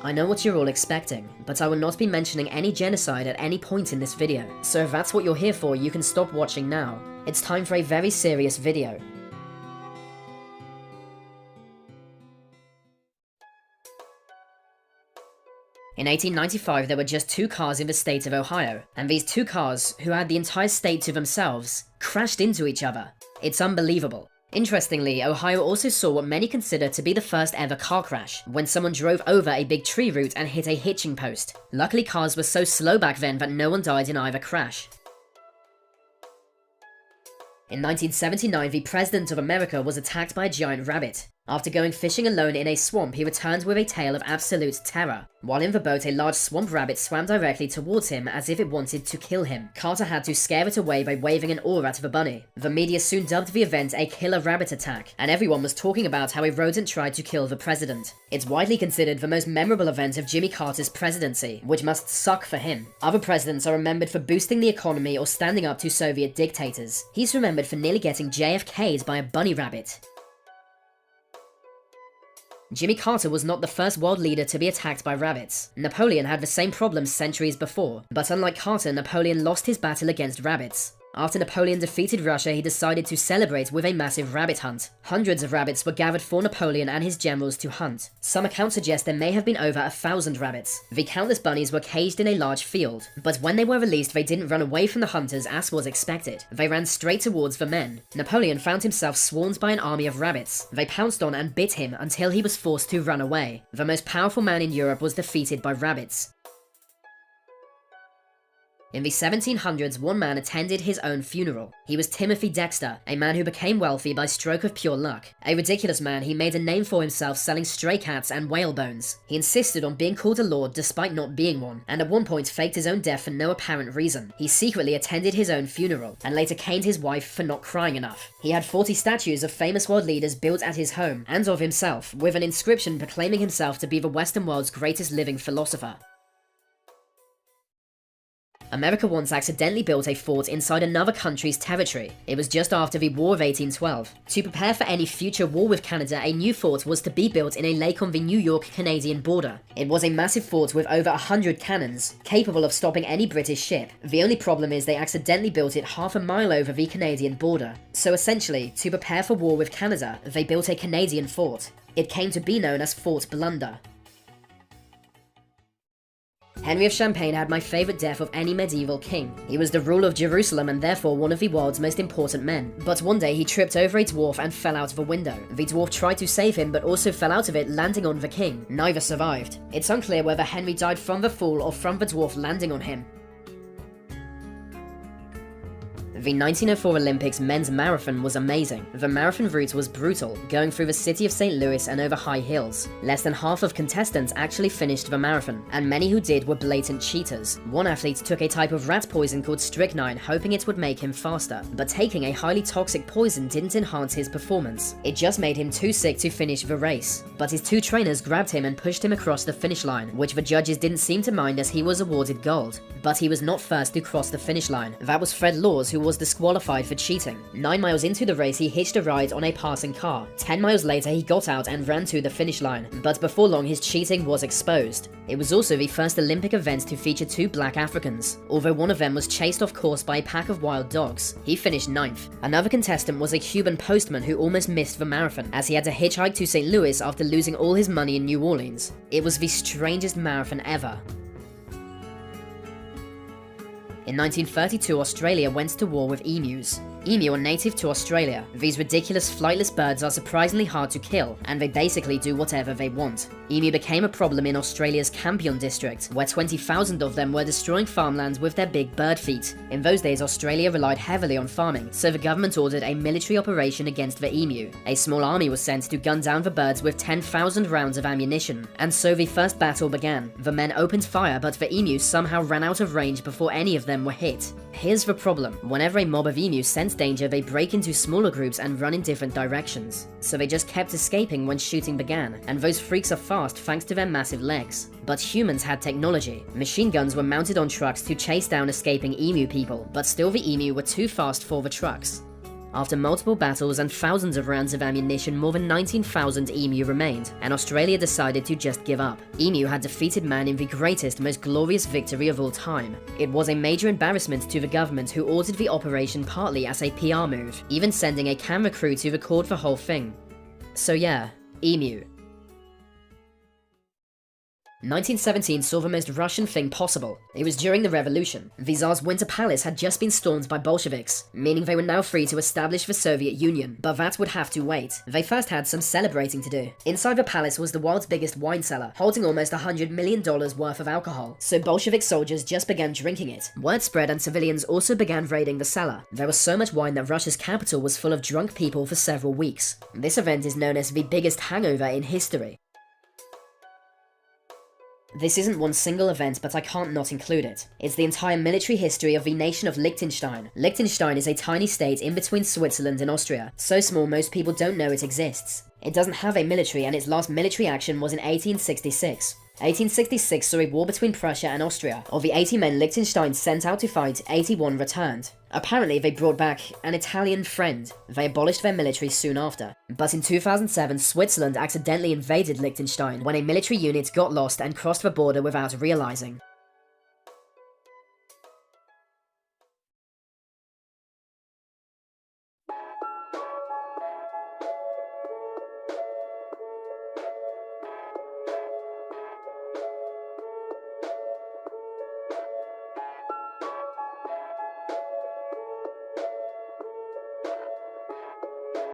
I know what you're all expecting, but I will not be mentioning any genocide at any point in this video, so if that's what you're here for, you can stop watching now. It's time for a very serious video. In 1895, there were just 2 cars in the state of Ohio, and these 2 cars, who had the entire state to themselves, crashed into each other. It's unbelievable. Interestingly, Ohio also saw what many consider to be the first ever car crash, when someone drove over a big tree root and hit a hitching post. Luckily, cars were so slow back then that no one died in either crash. In 1979, the President of America was attacked by a giant rabbit. After going fishing alone in a swamp, he returned with a tale of absolute terror. While in the boat, a large swamp rabbit swam directly towards him as if it wanted to kill him. Carter had to scare it away by waving an oar at the bunny. The media soon dubbed the event a killer rabbit attack, and everyone was talking about how a rodent tried to kill the president. It's widely considered the most memorable event of Jimmy Carter's presidency, which must suck for him. Other presidents are remembered for boosting the economy or standing up to Soviet dictators. He's remembered for nearly getting JFK'd by a bunny rabbit. Jimmy Carter was not the first world leader to be attacked by rabbits. Napoleon had the same problem centuries before, but unlike Carter, Napoleon lost his battle against rabbits. After Napoleon defeated Russia, he decided to celebrate with a massive rabbit hunt. Hundreds of rabbits were gathered for Napoleon and his generals to hunt. Some accounts suggest there may have been over 1,000 rabbits. The countless bunnies were caged in a large field, but when they were released, they didn't run away from the hunters as was expected. They ran straight towards the men. Napoleon found himself swarmed by an army of rabbits. They pounced on and bit him until he was forced to run away. The most powerful man in Europe was defeated by rabbits. In the 1700s, one man attended his own funeral. He was Timothy Dexter, a man who became wealthy by stroke of pure luck. A ridiculous man, he made a name for himself selling stray cats and whale bones. He insisted on being called a lord despite not being one, and at one point faked his own death for no apparent reason. He secretly attended his own funeral, and later caned his wife for not crying enough. He had 40 statues of famous world leaders built at his home, and of himself, with an inscription proclaiming himself to be the Western world's greatest living philosopher. America once accidentally built a fort inside another country's territory. It was just after the War of 1812. To prepare for any future war with Canada, a new fort was to be built in a lake on the New York-Canadian border. It was a massive fort with over 100 cannons, capable of stopping any British ship. The only problem is they accidentally built it half a mile over the Canadian border. So essentially, to prepare for war with Canada, they built a Canadian fort. It came to be known as Fort Blunder. Henry of Champagne had my favourite death of any medieval king. He was the ruler of Jerusalem and therefore one of the world's most important men. But one day he tripped over a dwarf and fell out of a window. The dwarf tried to save him but also fell out of it, landing on the king. Neither survived. It's unclear whether Henry died from the fall or from the dwarf landing on him. The 1904 Olympics men's marathon was amazing. The marathon route was brutal, going through the city of St. Louis and over high hills. Less than half of contestants actually finished the marathon, and many who did were blatant cheaters. One athlete took a type of rat poison called strychnine, hoping it would make him faster, but taking a highly toxic poison didn't enhance his performance. It just made him too sick to finish the race. But his 2 trainers grabbed him and pushed him across the finish line, which the judges didn't seem to mind as he was awarded gold. But he was not first to cross the finish line. That was Fred Laws, who was disqualified for cheating. 9 miles into the race, he hitched a ride on a passing car. 10 miles later, he got out and ran to the finish line, but before long his cheating was exposed. It was also the first Olympic event to feature 2 black Africans, although one of them was chased off course by a pack of wild dogs. He finished 9th. Another contestant was a Cuban postman who almost missed the marathon, as he had to hitchhike to St. Louis after losing all his money in New Orleans. It was the strangest marathon ever. In 1932, Australia went to war with emus. Emu are native to Australia. These ridiculous flightless birds are surprisingly hard to kill, and they basically do whatever they want. Emu became a problem in Australia's Campion district, where 20,000 of them were destroying farmlands with their big bird feet. In those days, Australia relied heavily on farming, so the government ordered a military operation against the emu. A small army was sent to gun down the birds with 10,000 rounds of ammunition, and so the first battle began. The men opened fire, but the emus somehow ran out of range before any of them were hit. Here's the problem. Whenever a mob of emus sense danger, they break into smaller groups and run in different directions. So they just kept escaping when shooting began, and those freaks are fast thanks to their massive legs. But humans had technology. Machine guns were mounted on trucks to chase down escaping emu people, but still the emu were too fast for the trucks. After multiple battles and thousands of rounds of ammunition, more than 19,000 emu remained, and Australia decided to just give up. Emu had defeated man in the greatest, most glorious victory of all time. It was a major embarrassment to the government, who ordered the operation partly as a PR move, even sending a camera crew to record the whole thing. So yeah, emu. 1917 saw the most Russian thing possible. It was during the revolution. The Tsar's Winter Palace had just been stormed by Bolsheviks, meaning they were now free to establish the Soviet Union, but that would have to wait. They first had some celebrating to do. Inside the palace was the world's biggest wine cellar, holding almost $100 million worth of alcohol, so Bolshevik soldiers just began drinking it. Word spread and civilians also began raiding the cellar. There was so much wine that Russia's capital was full of drunk people for several weeks. This event is known as the biggest hangover in history. This isn't one single event, but I can't not include it. It's the entire military history of the nation of Liechtenstein. Liechtenstein is a tiny state in between Switzerland and Austria, so small most people don't know it exists. It doesn't have a military, and its last military action was in 1866. 1866 saw a war between Prussia and Austria. Of the 80 men Liechtenstein sent out to fight, 81 returned. Apparently, they brought back an Italian friend. They abolished their military soon after. But in 2007, Switzerland accidentally invaded Liechtenstein when a military unit got lost and crossed the border without realizing.